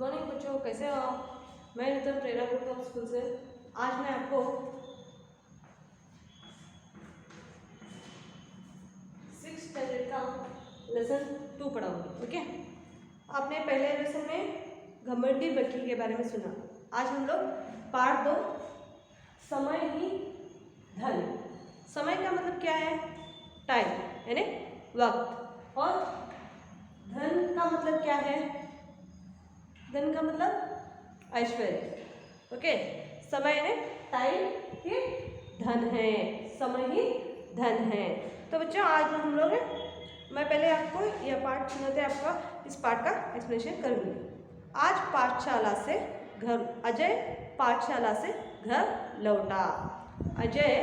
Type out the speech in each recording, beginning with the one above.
Morning बच्चों, कैसे हो आप? मैं नितिन प्रेरणा ग्रुप ऑफ स्कूल से। आज मैं आपको सिक्स स्टैंडर्ड का लेसन 2 पढ़ाऊंगी। ओके, आपने पहले लेसन में घमंडी बकरी के बारे में सुना। आज हम लोग पार्ट 2 समय ही धन। समय का मतलब क्या है? टाइम, यानी वक्त। और धन का मतलब क्या है? धन का मतलब ऐश्वर्य। ओके, समय यानी टाइम ही धन है, समय ही धन है। तो बच्चों, आज हम लोग मैं पहले आपको यह पाठ सुनाते आपका इस पाठ का एक्सप्लेनेशन करूँगी। आज पाठशाला से घर अजय पाठशाला से घर लौटा। अजय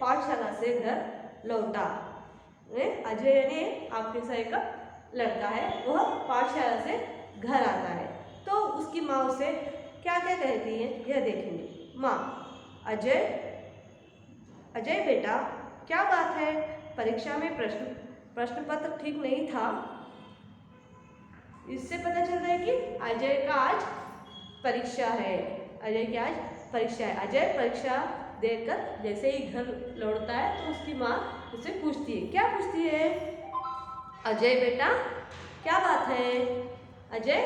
पाठशाला से घर लौटा। अजय यानी आपके साथ एक लड़का है, वह पाठशाला से घर आता है तो उसकी माँ उसे क्या क्या कहती है यह देखेंगे। माँ, अजय अजय बेटा, क्या बात है? परीक्षा में प्रश्न पत्र ठीक नहीं था। इससे पता चल रहा है कि अजय का आज परीक्षा है। अजय की आज परीक्षा है। अजय परीक्षा देकर जैसे ही घर लौटता है तो उसकी माँ उसे पूछती है। क्या पूछती है? अजय बेटा, क्या बात है? अजय,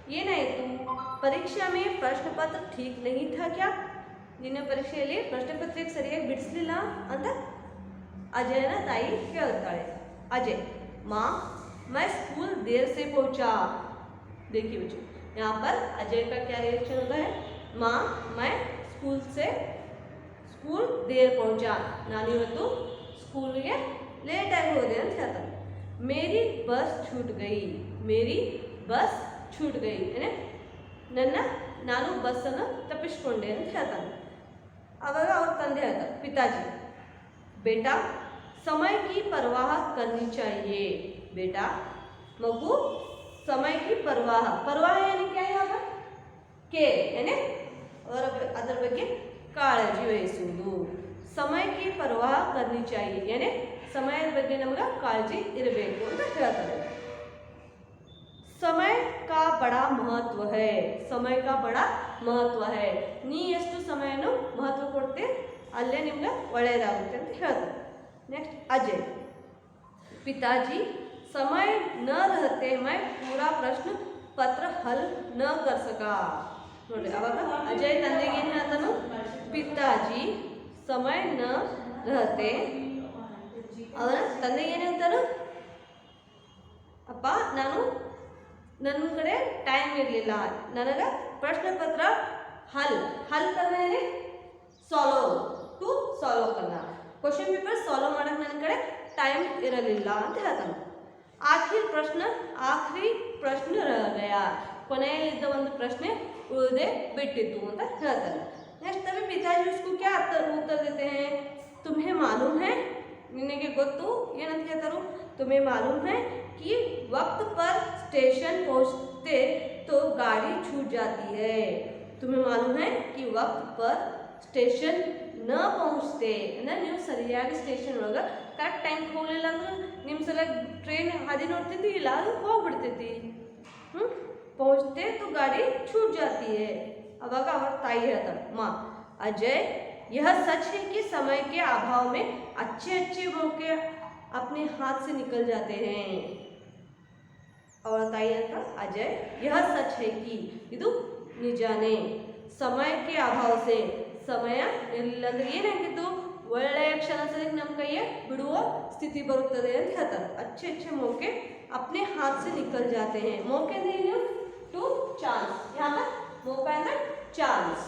ये नहीं, तुम परीक्षा में प्रश्न पत्र ठीक नहीं था क्या? ನಿನ್ನೆ ಪರೀಕ್ಷೆಯಲ್ಲಿ ಪ್ರಶ್ನೆ ಪತ್ರಿಕೆ ಸರಿಯಾಗಿ ಬಿಡಿಸಲಿಲ್ಲ ಅಂತ अजय ना ताई ಹೇಳ್ತಾಳೆ। अजय, माँ, मैं स्कूल देर से पहुंचा। देखिए बच्चों, यहाँ पर अजय का क्या रिएक्शन होता है? माँ, मैं स्कूल देर पहुंचा। ನಾನು ಇವತ್ತು ಸ್ಕೂಲ್ಗೆ ಲೇಟಾಗಿ ಹೋದೆ ಅಂತ ಹೇಳ್ತಾನೆ। मेरी बस छूट गई। मेरी बस छूट गई ನನ್ನ ನಾನು ಬಸ್ಸನ್ನು ತಪ್ಪಿಸಿಕೊಂಡೆ ಅಂತ ಹೇಳ್ತಾನೆ। ಆವಾಗ ಅವ್ರ ತಂದೆ ಹೇಳ್ತಾರೆ, पिताजी, बेटा समय की परवाह करनी चाहिए। बेटा, मगु समय की परवाह यानी क्या है? यहाँ पर केयर यानी ಅದರ ಬಗ್ಗೆ ಕಾಳಜಿ ವಹಿಸುವುದು। समय की परवाह करनी चाहिए यानी ಸಮಯದ ಬಗ್ಗೆ ನಮಗೆ ಕಾಳಜಿ ಇರಬೇಕು ಅಂತ ಹೇಳ್ತಾರೆ। समय का बड़ा महत्व है। समय का बड़ा महत्व है। ನೀ ಎಷ್ಟು ಸಮಯನು ಮಹತ್ವ ಕೊಡ್ತೀರಿ ಅಲ್ಲೇ ನಿಮಗೆ ಒಳ್ಳೆಯದಾಗುತ್ತೆ ಅಂತ ಹೇಳ್ತಾರೆ। नेक्स्ट अजय, पिताजी, समय न रहते मैं पूरा प्रश्न पत्र हल न कर सका। ನೋಡಿ, ಅವಾಗ ಅಜಯ್ ತಂದೆಗೆ ಏನು ಹೇಳ್ತಾನು? ಪಿತಾಜಿ ಸಮಯ ನ रहते, ಅವನ ತಂದೆಗೆ ಏನು ಹೇಳ್ತಾನು? ಅಪ್ಪ, ನನ್ನ ಕಡೆ ಟೈಮ್ ಇರಲಿಲ್ಲ, ನನಗೆ ಪ್ರಶ್ನೆ ಪತ್ರ हल करना है सॉल्व करना। क्वेश्चन पेपर सॉल्व ಮಾಡಕ್ಕೆ ನನ್ನ ಕಡೆ ಟೈಮ್ ಇರಲಿಲ್ಲ ಅಂತ ಹೇಳ್ತಾನೆ। आखिरी प्रश्न रह गया, ಕೊನೆಯಲ್ಲಿದ್ದ ಒಂದು ಪ್ರಶ್ನೆ ಉಳಿದೇ ಬಿಟ್ಟಿತ್ತು ಅಂತ ಹೇಳ್ತಾನೆ। नेक्स्ट तभी पिताजी उसको क्या उत्तर देते हैं? तुम्हें मालूम है, ನಿನಗೆ ಗೊತ್ತು ಏನಂತ ಹೇಳ್ತಾರು? तुम्हें मालूम है कि वक्त पर स्टेशन पहुंचते तो गाड़ी छूट जाती है। तुम्हें मालूम है कि वक्त पर स्टेशन न पहुंचते ಅಂದರೆ ನೀವು ಸರಿಯಾಗಿ ಸ್ಟೇಷನ್ ಒಳಗೆ ಕರೆಕ್ಟ್ ಟೈಮ್ಗೆ ಹೋಗಲಿಲ್ಲ ಅಂದ್ರೆ ನಿಮ್ಮ ಸಲ ಟ್ರೈನ್ ಹಾದಿ ನೋಡ್ತಿದ್ದಿ ಇಲ್ಲ, ಅದು ಹೋಗ್ಬಿಡ್ತೈತಿ। पहुंचते तो गाड़ी छूट जाती है। अवाग और ताई ಹೇಳ್ತಾಳೆ, माँ, अजय, यह सच है कि समय के अभाव में अच्छे मौके अपने हाथ से निकल जाते हैं। और ताई ಹೇಳ್ತಾಳೆ, अजय, यह सच है कि ಇದು ನಿಜಾನೇ, ಸಮಯ के अभाव से ಸಮಯ ಇರಲಿಲ್ಲ ಅಂದ್ರೆ ಏನಾಗಿತ್ತು? ಒಳ್ಳೆಯ ಕ್ಷಣ ಸರಿಯಾಗಿ ನಮ್ಮ ಕೈಯೇ ಬಿಡುವ ಸ್ಥಿತಿ ಬರುತ್ತದೆ ಅಂತ ಹೇಳ್ತಾರೆ। अच्छे मौके अपने हाथ से निकल जाते हैं। मौके नहीं टू चांस, यहाँ पर मौका है चांस,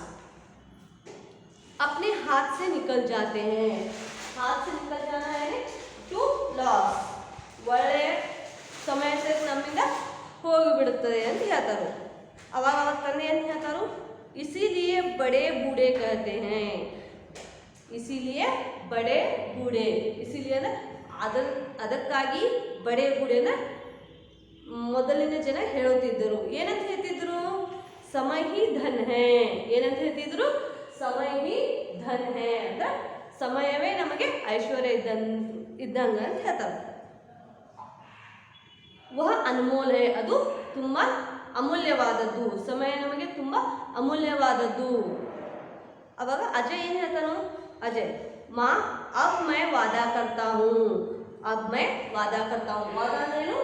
अपने हाथ से निकल जाते हैं। हाथ से निकल जाना है टू लॉस, ಒಳ್ಳೆಯ ಸಮಯ ಸರಿ ನಮ್ಮಿಂದ ಹೋಗಿಬಿಡುತ್ತದೆ ಅಂತ ಹೇಳ್ತಾರೆ। ಅವಾಗ ಅವ್ರ ತಂದೆ ಏನು ಹೇಳ್ತಾರು? इसीलिए बड़े बूढ़े कहते हैं। इसीलिए बड़े बूढ़े, इसीलिए ಅದಕ್ಕಾಗಿ ಬಡೆ ಬೂಢೆನ ಮೊದಲಿನ ಜನ ಹೇಳುತ್ತಿದ್ದರು। ಏನಂತ ಹೇಳ್ತಿದ್ರು? ಸಮಯ ಹಿ ಧನ್ ಹೈ। ಏನಂತ ಹೇಳ್ತಿದ್ರು? ಸಮಯ ಹಿ ಧನ್ ಹೈ ಅಂದ್ರೆ ಸಮಯವೇ ನಮಗೆ ಐಶ್ವರ್ಯ ಇದ್ದಂಗ ಅಂತ ಹೇಳ್ತಾರೆ। वह अनमोल है, ಅದು ತುಂಬ ಅಮೂಲ್ಯವಾದದ್ದು, ಸಮಯ ನಮಗೆ ತುಂಬ ಅಮೂಲ್ಯವಾದದ್ದು. ಅವಾಗ ಅಜಯ್ ಏನು ಹೇಳ್ತಾನು, ಅಜಯ್ ಮಾ ಅಬ್ ಮೈ ವಾದಾ ಕರ್ತಾ ಹೂ, ಅಬ್ ಮೈ ವಾದಾ ಕರ್ತಾ ಹೂ. ವಾದಾ ಅಂದ್ರೇನು?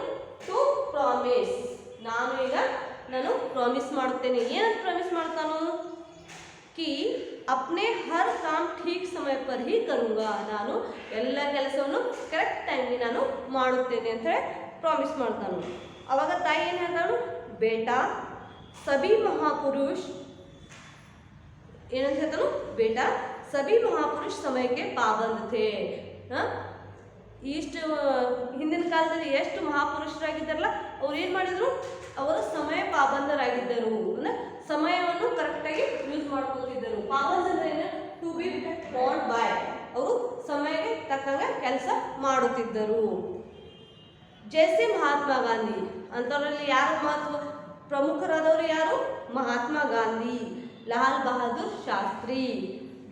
To promise. ನಾನು ಪ್ರಾಮಿಸ್ ಮಾಡುತ್ತೇನೆ. ಏನಂತ ಪ್ರಾಮಿಸ್ ಮಾಡ್ತಾನು? ಕಿ ಅಪ್ನೆ ಹರ್ ಕಾಮ್ ಠೀಕ್ ಸಮಯ ಪರ್ ಹಿ ಕರುಂಗಾ, ನಾನು ಎಲ್ಲ ಕೆಲಸವನ್ನು ಕರೆಕ್ಟ್ ಟೈಮ್ಗೆ ನಾನು ಮಾಡುತ್ತೇನೆ ಅಂತ ಹೇಳಿ ಪ್ರಾಮಿಸ್ ಮಾಡ್ತಾನು. ಅವಾಗ ತಾಯಿ ಏನು ಹೇಳ್ತಾನು? ಬೇಟಾ ಸಭಿ ಮಹಾಪುರುಷ್ ಏನಂತ ಹೇಳ್ತಾನು? ಬೇಟಾ ಸಭಿ ಮಹಾಪುರುಷ್ ಸಮಯಕ್ಕೆ ಪಾಬಂದ್ ಥೇ. ಇಷ್ಟು ಹಿಂದಿನ ಕಾಲದಲ್ಲಿ ಎಷ್ಟು ಮಹಾಪುರುಷರಾಗಿದ್ದಾರಲ್ಲ ಅವ್ರು ಏನು ಮಾಡಿದರು? ಅವರು ಸಮಯ ಪಾಬಂದರಾಗಿದ್ದರು, ಅಂದರೆ ಸಮಯವನ್ನು ಕರೆಕ್ಟಾಗಿ ಯೂಸ್ ಮಾಡ್ಕೊತಿದ್ದರು. ಪಾಬಂದ್ ಅಂದರೆ ಏನು? ಟು ಬಿ ಬಾಂಡ್ ಬೈ, ಅವರು ಸಮಯಕ್ಕೆ ತಕ್ಕಂಗೆ ಕೆಲಸ ಮಾಡುತ್ತಿದ್ದರು. ಜೈಸೆ ಮಹಾತ್ಮ ಗಾಂಧಿ ಅಂಥವರಲ್ಲಿ ಯಾರು ಪ್ರಮುಖರಾದವರು ಯಾರು? ಮಹಾತ್ಮ ಗಾಂಧಿ, ಲಾಲ್ ಬಹದ್ದೂರ್ ಶಾಸ್ತ್ರಿ,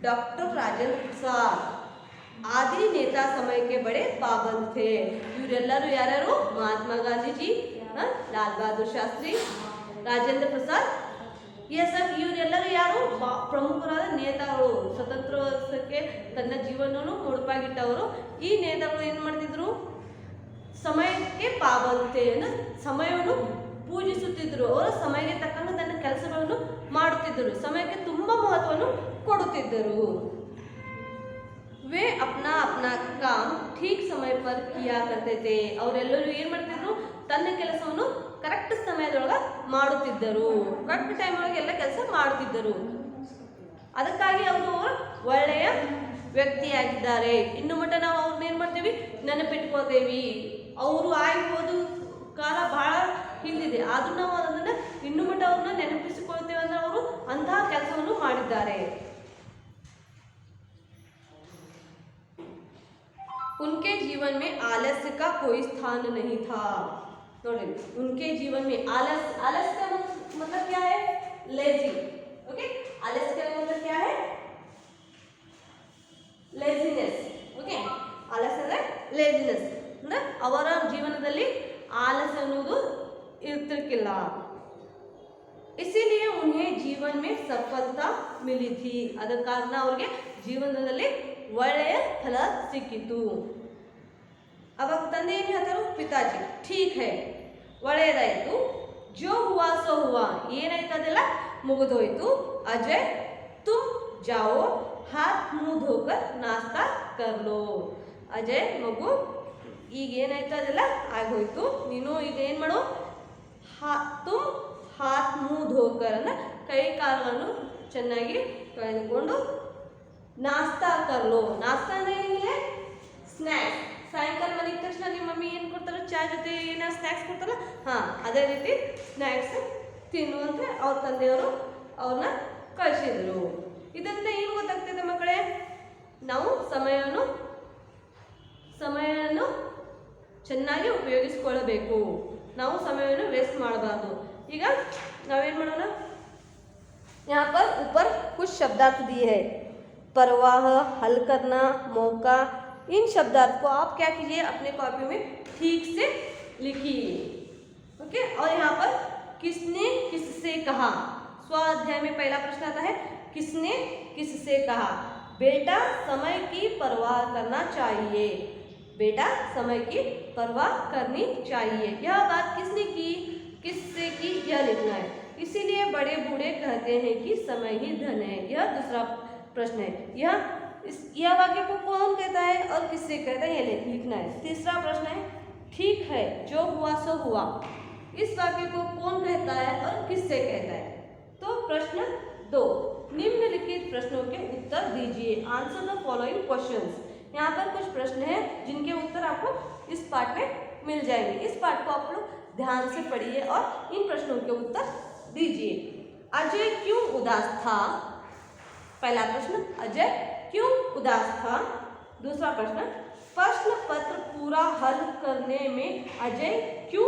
ಡಾಕ್ಟರ್ ರಾಜೇಂದ್ರ ಪ್ರಸಾದ್ ಆದಿ ನೇತಾ ಸಮಯಕ್ಕೆ ಬಡೆ ಪಾಬಂದ್ ಥೇ. ಇವರೆಲ್ಲರೂ ಯಾರ್ಯಾರು? ಮಹಾತ್ಮ ಗಾಂಧೀಜಿ, ಲಾಲ್ ಬಹದ್ದೂರ್ ಶಾಸ್ತ್ರಿ, ರಾಜೇಂದ್ರ ಪ್ರಸಾದ್, ಇವರೆಲ್ಲರೂ ಯಾರು? ಪ್ರಮುಖರಾದ ನೇತಾಗಳು. ಸ್ವತಂತ್ರೋತ್ಸವಕ್ಕೆ ತನ್ನ ಜೀವನವನ್ನು ಮುಡುಪಾಗಿಟ್ಟವರು. ಈ ನೇತಾಗಳು ಏನು ಮಾಡ್ತಿದ್ರು? ಸಮಯಕ್ಕೆ ಪಾಬಂತೆ ಅಂದರೆ ಸಮಯವನ್ನು ಪೂಜಿಸುತ್ತಿದ್ದರು. ಅವರು ಸಮಯಕ್ಕೆ ತಕ್ಕಂಗೆ ತನ್ನ ಕೆಲಸಗಳನ್ನು ಮಾಡುತ್ತಿದ್ದರು, ಸಮಯಕ್ಕೆ ತುಂಬ ಮಹತ್ವವನ್ನು ಕೊಡುತ್ತಿದ್ದರು. ವೇ ಅಪ್ನಾ ಅಪ್ನಾ ಕಾಮ್ ಠೀಕ್ ಸಮಯ ಪರ್ ಕಿಯಾ ಕರ್ತೆ ಥೇ. ಅವರೆಲ್ಲರೂ ಏನು ಮಾಡ್ತಿದ್ರು? ತನ್ನ ಕೆಲಸವನ್ನು ಕರೆಕ್ಟ್ ಸಮಯದೊಳಗೆ ಮಾಡುತ್ತಿದ್ದರು, ಕರೆಕ್ಟ್ ಟೈಮ್ ಒಳಗೆ ಎಲ್ಲ ಕೆಲಸ ಮಾಡುತ್ತಿದ್ದರು. ಅದಕ್ಕಾಗಿ ಅವರು ಒಳ್ಳೆಯ ವ್ಯಕ್ತಿಯಾಗಿದ್ದಾರೆ. ಇನ್ನು ಮಟ್ಟ ನಾವು ಅವ್ರನ್ನ ಏನು ಮಾಡ್ತೀವಿ? ನೆನಪಿಟ್ಕೋತೇವಿ. ಅವರು ಆಗಿ ಹೋದ ಕಾಲ ಬಹಳ ಹಿಂದಿದೆ, ಆದರೂ ನಾವು ಅದನ್ನು ಇನ್ನು ಮಟ್ಟ ಅವ್ರನ್ನ ನೆನಪಿಸಿಕೊಳ್ತೇವೆ ಅಂದರೆ ಅವರು ಅಂತಹ ಕೆಲಸವನ್ನು ಮಾಡಿದ್ದಾರೆ. उनके जीवन में आलस्य का कोई स्थान नहीं था. नोटिए, उनके जीवन में आलस्य का मतलब क्या है? लेजी. ओके, आलस्य का मतलब क्या है? लेजीनेस. ओके, आलस्य ಅಂದ್ರೆ ಲೇಜಿನೆಸ್, ಅಂದ್ರೆ ಅವರ ಜೀವನದಲ್ಲಿ ಆಲಸ್ಯ ಅನ್ನೋದು ಇರ್ತಿರ್ಕಿಲ್ಲ. इसीलिए उन्हें जीवन में सफलता मिली थी. ಅದರ ಕಾರಣ ಅವರಿಗೆ ಜೀವನದಲ್ಲಿ ಒಳ್ಳೆಯ ಫಲ ಸಿಕ್ಕಿತು. ಅವಾಗ ತಂದೆ ಏನು ಹೇಳ್ತಾರು? ಪಿತಾಜಿ ಠೀಕ್ ಹೈ, ಒಳ್ಳೆಯದಾಯಿತು. ಜೋ ಹುವಾ ಸೋ ಹುವಾ, ಏನಾಯ್ತು ಅದೆಲ್ಲ ಮುಗಿದೋಯ್ತು. ಅಜಯ್ ತುಮ್ ಜಾओ ಹಾತ್ ಮುँह धोकर नाश्ता कर लो. ಅಜಯ್ ಮಗು, ಈಗ ಏನಾಯ್ತು ಅದೆಲ್ಲ ಆಗೋಯ್ತು, ನೀನು ಈಗ ಏನು ಮಾಡು? ತುಮ್ ಹಾತ್ ಮುँह धोकर ಅಂದರೆ ಕೈ ಕಾಲುಗಳನ್ನು ಚೆನ್ನಾಗಿ ತೊಳೆದುಕೊಂಡು ನಾಸ್ತಾ ಕರ್ಲೋ. ನಾಸ್ತಾ ಅಂದರೆ ಏನಿದೆ? ಸ್ನ್ಯಾಕ್ಸ್. ಸಾಯಂಕಾಲ ಮನೆಗೆ ತಕ್ಷಣ ನಿಮ್ಮ ಮಮ್ಮಿ ಏನು ಕೊಡ್ತಾರೆ? ಚಾ ಜೊತೆ ಏನಾದ್ರು ಸ್ನ್ಯಾಕ್ಸ್ ಕೊಡ್ತಾರಲ್ಲ, ಹಾಂ ಅದೇ ರೀತಿ ಸ್ನ್ಯಾಕ್ಸ್ ತಿನ್ನು ಅಂತ ಅವ್ರ ತಂದೆಯವರು ಅವ್ರನ್ನ ಕಳಿಸಿದರು. ಇದರಿಂದ ಏನು ಗೊತ್ತಾಗ್ತದೆ ಮಕ್ಕಳೇ? ನಾವು ಸಮಯವನ್ನು ಚೆನ್ನಾಗಿ ಉಪಯೋಗಿಸ್ಕೊಳ್ಳಬೇಕು. ನಾವು ಸಮಯವನ್ನು ವೇಸ್ಟ್ ಮಾಡಬಾರ್ದು. ಈಗ ನಾವೇನು ಮಾಡೋಣ? यहाँ पर ऊपर कुछ शब्दार्थ दिए हैं. परवाह, हल करना, मौका, इन शब्दार्थ को आप क्या कीजिए? अपने कॉपी में ठीक से लिखिए. ओके, और यहाँ पर किसने किससे कहा? स्वाध्याय में पहला प्रश्न आता है, किसने किससे कहा? बेटा समय की परवाह करना चाहिए. बेटा समय की परवाह करनी चाहिए. यह बात किसने की? किससे की? यह लिखना है. इसीलिए बड़े बूढ़े कहते हैं कि समय ही धन है. यह दूसरा प्रश्न है. यह वाक्य को कौन कहता है और किससे कहता है? यह लिखना है. तीसरा प्रश्न है, ठीक है जो हुआ सो हुआ. इस वाक्य को कौन कहता है और किससे कहता है? तो प्रश्न 2, निम्नलिखित प्रश्नों के उत्तर दीजिए. Answer the following questions. यहाँ पर कुछ प्रश्न हैं जिनके उत्तर आपको इस पाठ में मिल जाएंगे. इस पाठ को आप लोग ध्यान से पढ़िए और इन प्रश्नों के उत्तर दीजिए. अजय क्यों उदास था? पहला प्रश्न, अजय क्यों उदास था? दूसरा प्रश्न, प्रश्न पत्र पूरा हल करने में अजय क्यों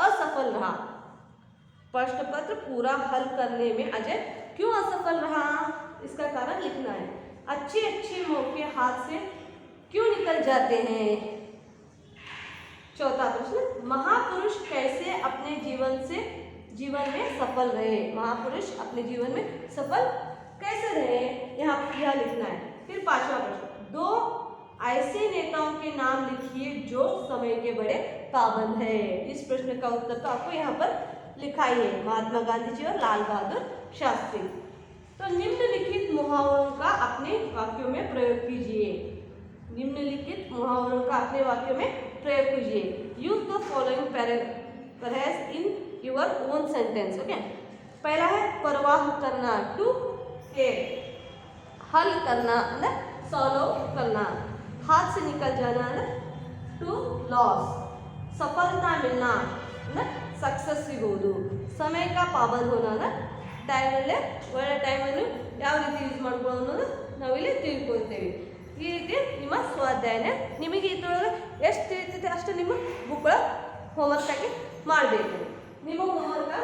असफल रहा? प्रश्न पत्र पूरा हल करने में अजय क्यों असफल रहा? इसका कारण लिखना है. अच्छे मौके हाथ से क्यों निकल जाते हैं? चौथा प्रश्न, महापुरुष कैसे अपने जीवन में सफल रहे। महापुरुष अपने जीवन में सफल कैसे रहे, यहाँ यह लिखना है। फिर पांचवा प्रश्न, दो ऐसे नेताओं के नाम लिखिए जो समय के बड़े पाबंद है। इस प्रश्न का उत्तर तो आपको यहाँ पर लिखा ही है, महात्मा गांधी जी और लाल बहादुर शास्त्री। तो निम्नलिखित मुहावरों का अपने वाक्यों में प्रयोग कीजिए। निम्नलिखित मुहावरों का अपने वाक्यों में प्रयोग कीजिए। Use the following phrase in your own sentence. Okay, पहला है परवाह करना, टू केयर। हल करना मतलब सॉल्व करना। हाथ से निकल जाना टू लॉस। सफलता मिलना मतलब सक्सेस ಸಿಗುವುದು। समय का पाबंद होना ಟೈಮಲ್ಲೇ ಒಳ್ಳೆ ಟೈಮನ್ನು ಯಾವ ರೀತಿ ಯೂಸ್ ಮಾಡ್ಕೊಳ್ಳೋದು ಅನ್ನೋದು ನಾವಿಲ್ಲಿ ತಿಳ್ಕೊಳ್ತೇವೆ। ಈ ರೀತಿ ನಿಮ್ಮ ಸ್ವಾಧ್ಯಾಯನ ನಿಮಗೆ ಇದರೊಳಗೆ ಎಷ್ಟು ತಿಳಿತೈತೆ ಅಷ್ಟು ನಿಮ್ಮ ಬುಕ್ ಹೋಮ್ವರ್ಕ್ ಆಗಿ ಮಾಡಬೇಕು। ನಿಮ್ಮ ಹೋಮ್ವರ್ಕ್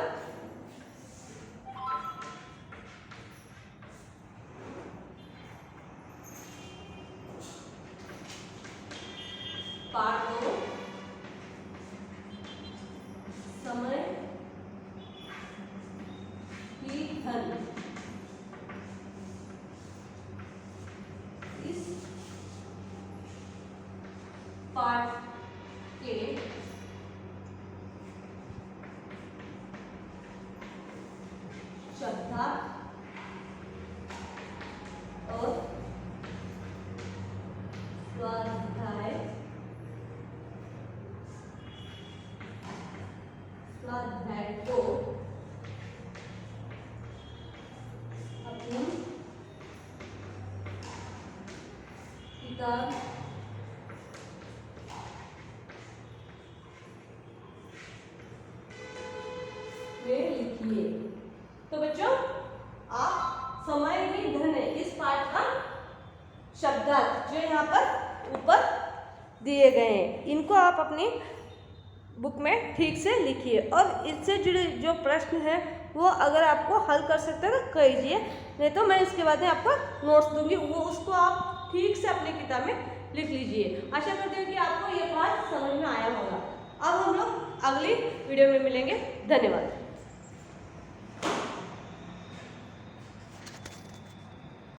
पार्ट 2 समय की धन। इस पार्ट के शब्दार्थ और स्वाध्याय को अपनी किताब में लिखिए। तो बच्चों, आप समय ही धन है इस पाठ का शब्दार्थ जो यहाँ पर ऊपर दिए गए हैं, इनको आप अपनी बुक में ठीक से लिखिए। और इससे जुड़े जो प्रश्न है वो अगर आपको हल कर सकते हैं तो कीजिए, नहीं तो मैं इसके बाद में आपको नोट्स दूंगी, वो उसको आप ठीक से अपनी किताब में लिख लीजिए। आशा करती हूँ कि आपको ये पाठ समझ में आया होगा। अब हम लोग अगली वीडियो में मिलेंगे। धन्यवाद।